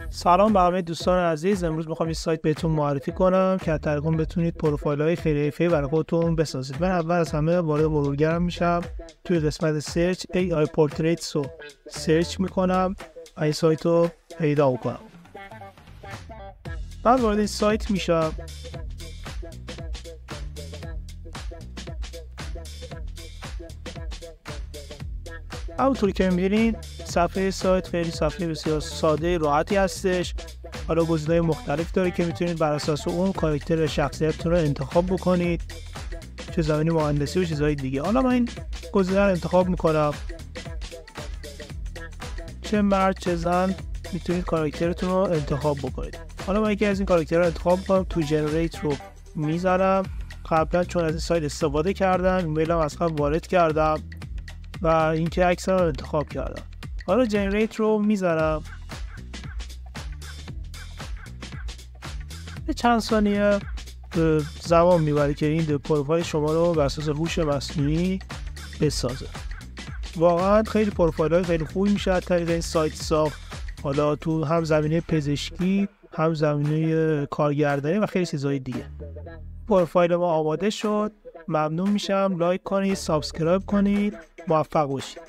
سلام به همه دوستان عزیز. امروز میخوام این سایت بهتون معرفی کنم که از طریق اون بتونید پروفایل‌های خیلی حرفه‌ای برای خودتون بسازید. من اول از همه وارد مرورگرم میشم، توی قسمت سرچ AI Portraits رو سرچ میکنم، این سایت رو پیدا میکنم. بعد وارد این سایت میشم. همونطوری که می‌بینید صفحه سایت خیلی صفحه بسیار ساده راحتی هستش. حالا گزینه‌های مختلف داره که میتونید بر اساس اون کاراکتر شخصیتتون رو انتخاب بکنید، چه زمینی مهندسی و چیزهای دیگه. حالا من این گزینه رو انتخاب میکنم، چه مرد چه زن میتونید کاراکترتون رو انتخاب بکنید. حالا من یکی از این کاراکترها رو انتخاب میکنم، تو جنریت رو میذارم. قبلا چون از این سایت استفاده کردم، ایمیلم از قبل وارد کردم و اینکه عکس رو انتخاب کردم. حالا جنریت رو میذارم، چند ثانیه زمان میبره که این پروفایل شما رو بر اساس هوش مصنوعی بسازه. واقعا خیلی پروفایل‌های خیلی خوبی میشه از طریق این سایت ساخت. حالا تو هم زمینه پزشکی، هم زمینه کارگردانی و خیلی چیزهای دیگه. پروفایل ما آماده شد. ممنون میشم لایک کنید، سابسکرایب کنید. موفق باشید.